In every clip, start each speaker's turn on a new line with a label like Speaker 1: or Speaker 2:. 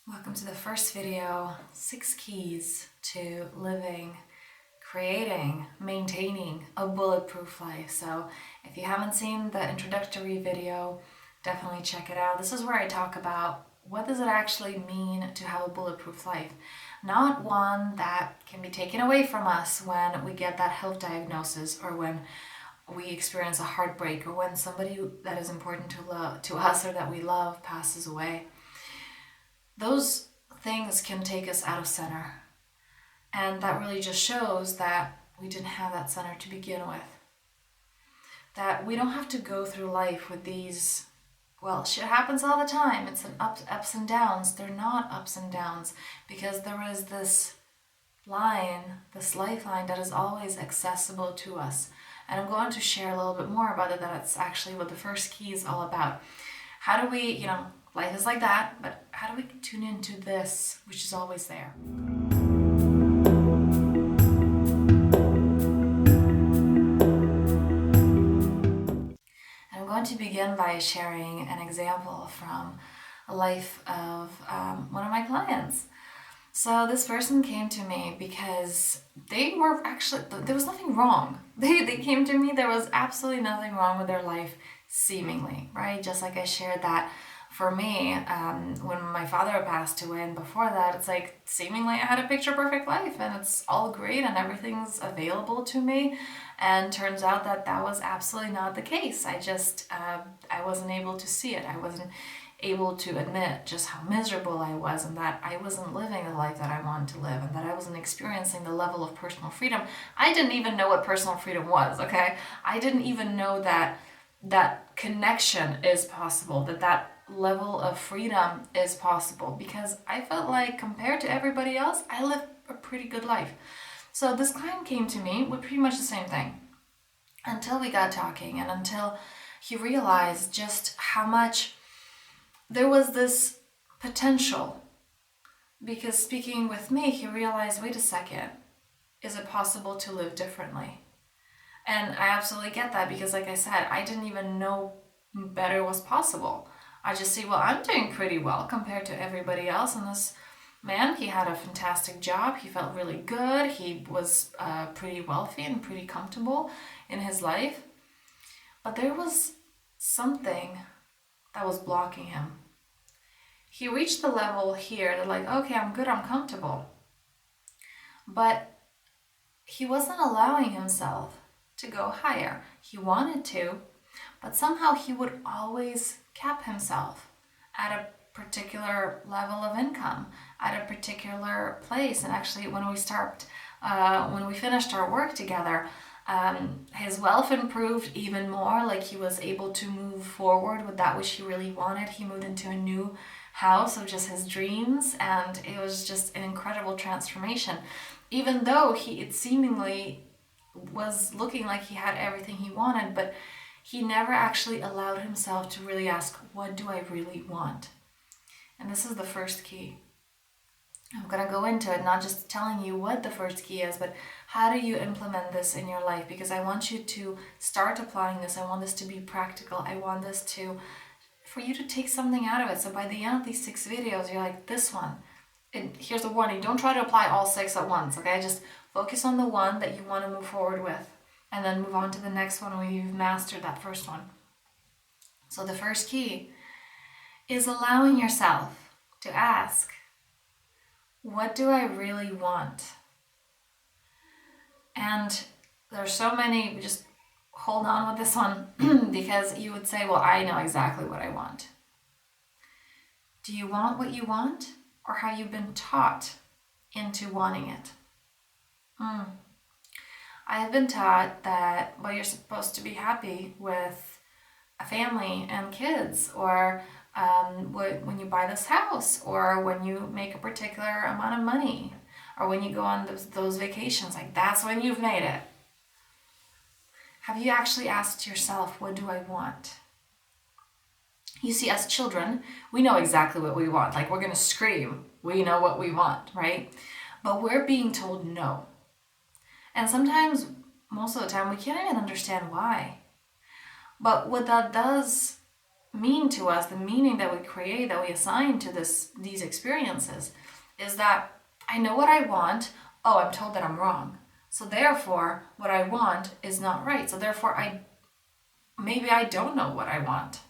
Speaker 1: Welcome to the first video, 6 keys to living, creating, maintaining a bulletproof life. So if you haven't seen the introductory video, definitely check it out. This is where I talk about what does it actually mean to have a bulletproof life. Not one that can be taken away from us when we get that health diagnosis or when we experience a heartbreak or when somebody that is important to us or that we love passes away. Those things can take us out of center. And that really just shows that we didn't have that center to begin with. That we don't have to go through life with these, well, shit happens all the time. It's an ups and downs. They're not ups and downs because there is this line, this lifeline that is always accessible to us. And I'm going to share a little bit more about it. That's actually what the first key is all about. How do we, life is like that, but how do we tune into this, which is always there? And I'm going to begin by sharing an example from a life of one of my clients. So this person came to me because they were actually, there was nothing wrong. They came to me, there was absolutely nothing wrong with their life, seemingly, right? Just like I shared that for me, when my father passed away and before that, it's like seemingly I had a picture perfect life and it's all great and everything's available to me. And turns out that was absolutely not the case. I wasn't able to see it. I wasn't able to admit just how miserable I was and that I wasn't living the life that I wanted to live and that I wasn't experiencing the level of personal freedom. I didn't even know what personal freedom was, okay? I didn't even know that connection is possible, that level of freedom is possible, because I felt like compared to everybody else, I lived a pretty good life. So this client came to me with pretty much the same thing until we got talking and until he realized just how much there was this potential. Because speaking with me, he realized, wait a second, is it possible to live differently? And I absolutely get that because, like I said, I didn't even know better was possible. I just see, well, I'm doing pretty well compared to everybody else. And this man, he had a fantastic job. He felt really good. He was pretty wealthy and pretty comfortable in his life. But there was something that was blocking him. He reached the level here that like, okay, I'm good, I'm comfortable. But he wasn't allowing himself to go higher. He wanted to, but somehow he would always cap himself at a particular level of income, at a particular place. And actually, when we finished our work together, his wealth improved even more. Like he was able to move forward with that which he really wanted. He moved into a new house of just his dreams, and it was just an incredible transformation. Even though it seemingly was looking like he had everything he wanted, but he never actually allowed himself to really ask, what do I really want? And this is the first key. I'm going to go into it, not just telling you what the first key is, but how do you implement this in your life? Because I want you to start applying this. I want this to be practical. I want this for you to take something out of it. So by the end of these 6 videos, you're like, this one. And here's a warning, don't try to apply all 6 at once, okay? Just focus on the one that you want to move forward with, and then move on to the next one when you've mastered that first one. So the first key is allowing yourself to ask, what do I really want? And there's so many, just hold on with this one because you would say, well, I know exactly what I want. Do you want what you want, or have you been taught into wanting it? I have been taught that, well, you're supposed to be happy with a family and kids, or when you buy this house, or when you make a particular amount of money, or when you go on those vacations, like that's when you've made it. Have you actually asked yourself, what do I want? You see, as children, we know exactly what we want. Like we're going to scream. We know what we want, right? But we're being told no. And sometimes, most of the time, we can't even understand why. But what that does mean to us, the meaning that we create, that we assign to these experiences, is that I know what I want. Oh, I'm told that I'm wrong. So therefore, what I want is not right. So therefore, maybe I don't know what I want.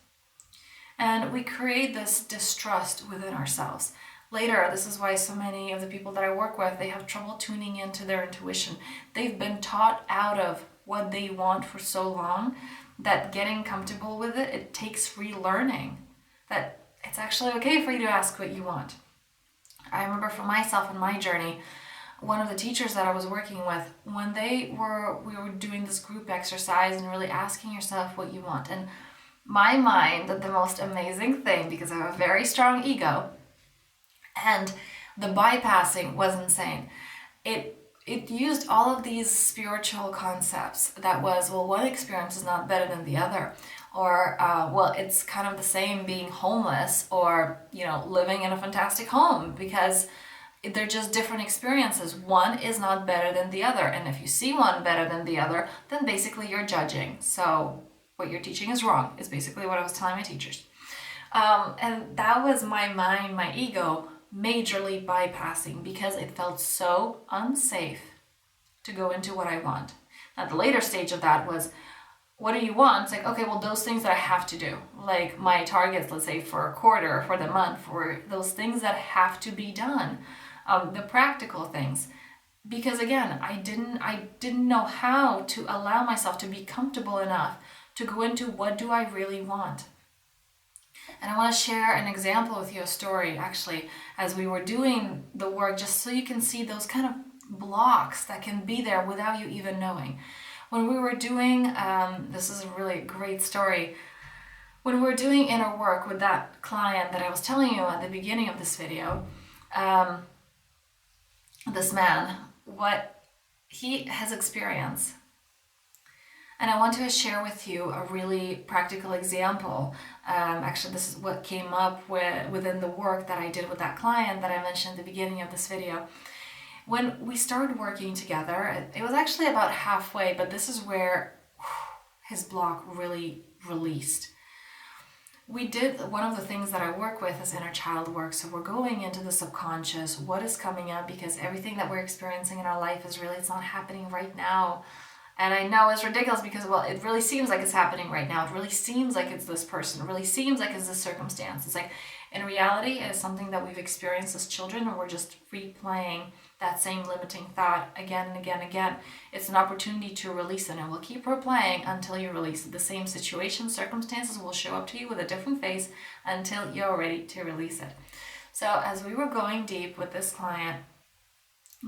Speaker 1: And we create this distrust within ourselves. Later, this is why so many of the people that I work with, they have trouble tuning into their intuition. They've been taught out of what they want for so long that getting comfortable with it, it takes relearning. That it's actually okay for you to ask what you want. I remember for myself in my journey, one of the teachers that I was working with, when we were doing this group exercise and really asking yourself what you want. And my mind did the most amazing thing, because I have a very strong ego, and the bypassing was insane. It used all of these spiritual concepts that was, well, one experience is not better than the other, or well, it's kind of the same being homeless or, living in a fantastic home, because they're just different experiences. One is not better than the other, and if you see one better than the other, then basically you're judging. So what you're teaching is wrong, is basically what I was telling my teachers. And that was my mind, my ego, majorly bypassing, because it felt so unsafe to go into what I want. Now, the later stage of that was, what do you want? It's like, okay, well, those things that I have to do, like my targets, let's say for a quarter, for the month, for those things that have to be done, the practical things. Because again, I didn't know how to allow myself to be comfortable enough to go into what do I really want. And I want to share an example with you, a story actually, as we were doing the work, just so you can see those kind of blocks that can be there without you even knowing. When we were doing, this is a really great story, when we were doing inner work with that client that I was telling you at the beginning of this video, this man, what he has experienced. And I want to share with you a really practical example. Actually, this is what came up within the work that I did with that client that I mentioned at the beginning of this video. When we started working together, it was actually about halfway, but this is where his block really released. We did, one of the things that I work with is inner child work. So we're going into the subconscious, what is coming up, because everything that we're experiencing in our life is really, it's not happening right now. And I know it's ridiculous because, well, it really seems like it's happening right now. It really seems like it's this person. It really seems like it's this circumstance. It's like, in reality, it is something that we've experienced as children, and we're just replaying that same limiting thought again and again and again. It's an opportunity to release it, and we'll keep replaying until you release it. The same situation, circumstances will show up to you with a different face until you're ready to release it. So as we were going deep with this client,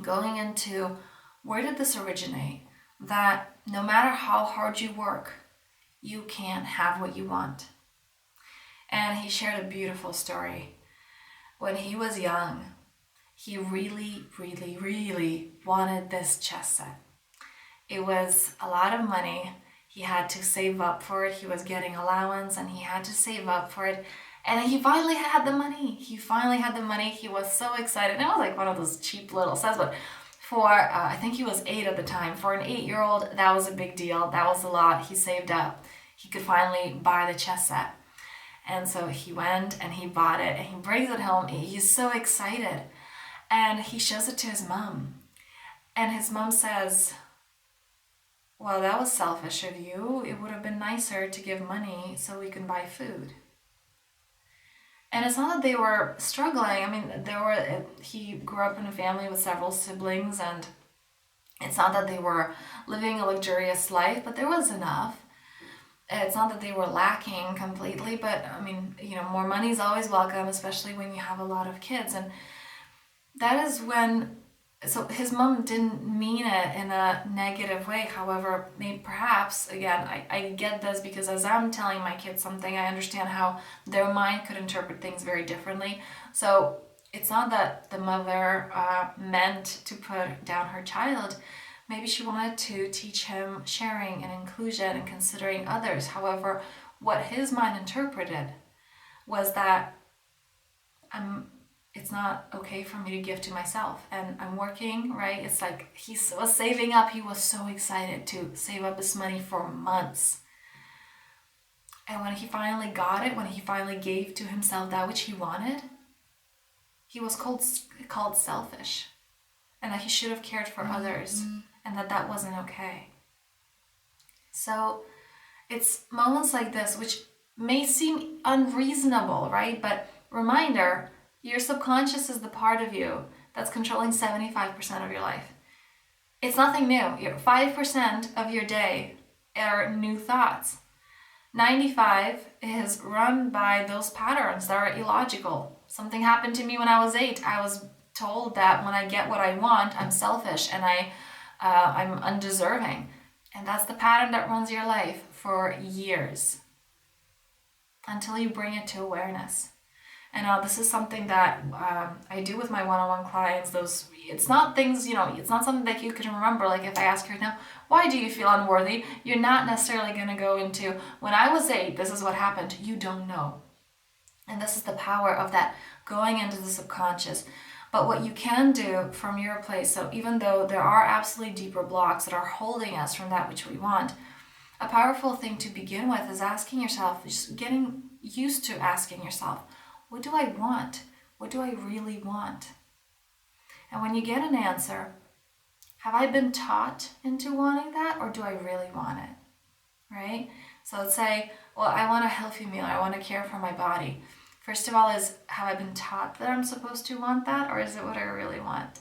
Speaker 1: going into where did this originate? That no matter how hard you work, you can't have what you want. And he shared a beautiful story. When he was young, he really, really, really wanted this chess set. It was a lot of money. He had to save up for it. He was getting allowance and he had to save up for it. And he finally had the money. He was so excited. And it was like one of those cheap little sets, but for, I think he was 8 at the time. For an 8-year-old, that was a big deal. That was a lot. He saved up. He could finally buy the chess set. And so he went and he bought it and he brings it home. He's so excited. And he shows it to his mom. And his mom says, well, that was selfish of you. It would have been nicer to give money so we can buy food. And it's not that they were struggling. I mean, he grew up in a family with several siblings, and it's not that they were living a luxurious life, but there was enough. It's not that they were lacking completely, but I mean, more money is always welcome, especially when you have a lot of kids. And that is when, so his mom didn't mean it in a negative way. However, maybe perhaps, again, I get this because as I'm telling my kids something, I understand how their mind could interpret things very differently. So it's not that the mother meant to put down her child. Maybe she wanted to teach him sharing and inclusion and considering others. However, what his mind interpreted was that it's not okay for me to give to myself, and I'm working, right? It's like he was saving up. He was so excited to save up his money for months. And when he finally got it, when he finally gave to himself that which he wanted, he was called selfish, and that he should have cared for others, and that wasn't okay. So it's moments like this which may seem unreasonable, right? But reminder, your subconscious is the part of you that's controlling 75% of your life. It's nothing new. 5% of your day are new thoughts. 95 is run by those patterns that are illogical. Something happened to me when I was 8. I was told that when I get what I want, I'm selfish and I'm undeserving. And that's the pattern that runs your life for years until you bring it to awareness. And this is something that I do with my one-on-one clients. It's not things, it's not something that you can remember. Like if I ask you right now, why do you feel unworthy? You're not necessarily going to go into, when I was 8, this is what happened. You don't know. And this is the power of that going into the subconscious. But what you can do from your place, so even though there are absolutely deeper blocks that are holding us from that which we want, a powerful thing to begin with is asking yourself, just getting used to asking yourself, what do I want? What do I really want? And when you get an answer, have I been taught into wanting that, or do I really want it? Right? So let's say, well, I want a healthy meal. I want to care for my body. First of all, have I been taught that I'm supposed to want that, or is it what I really want?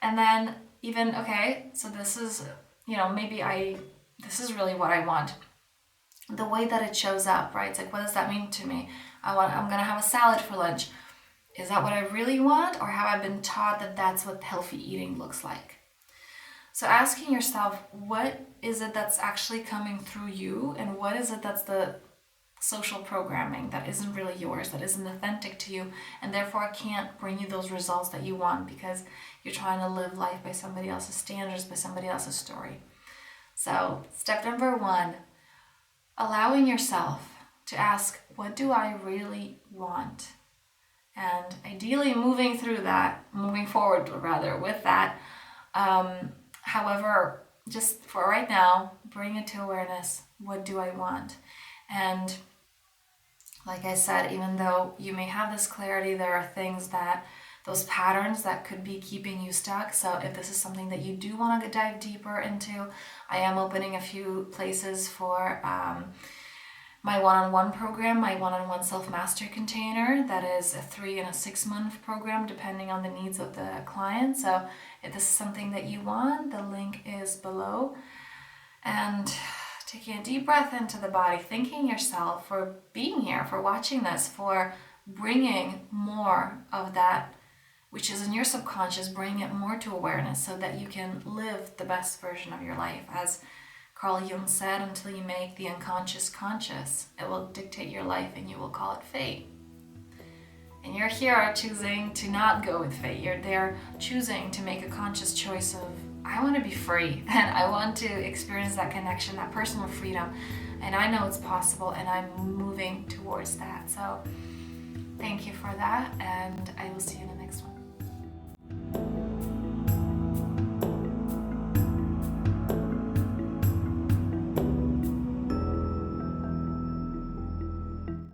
Speaker 1: And then even, okay, so this is, this is really what I want. The way that it shows up, right? It's like, what does that mean to me? I'm going to have a salad for lunch. Is that what I really want? Or have I been taught that that's what healthy eating looks like? So asking yourself, what is it that's actually coming through you? And what is it that's the social programming that isn't really yours, that isn't authentic to you, and therefore can't bring you those results that you want because you're trying to live life by somebody else's standards, by somebody else's story. So step number 1, allowing yourself to ask, what do I really want? And ideally moving forward with that. However, just for right now, bring it to awareness. What do I want? And like I said, even though you may have this clarity, there are those patterns that could be keeping you stuck. So if this is something that you do want to dive deeper into, I am opening a few places for my one-on-one program, my one-on-one self-master container. That is a 3 and a 6 month program depending on the needs of the client. So if this is something that you want, the link is below. And taking a deep breath into the body, thanking yourself for being here, for watching this, for bringing more of that which is in your subconscious, bringing it more to awareness so that you can live the best version of your life. As Carl Jung said, until you make the unconscious conscious, it will dictate your life and you will call it fate. And you're here choosing to not go with fate. You're there choosing to make a conscious choice of, I want to be free and I want to experience that connection, that personal freedom. And I know it's possible and I'm moving towards that. So thank you for that, and I will see you next time.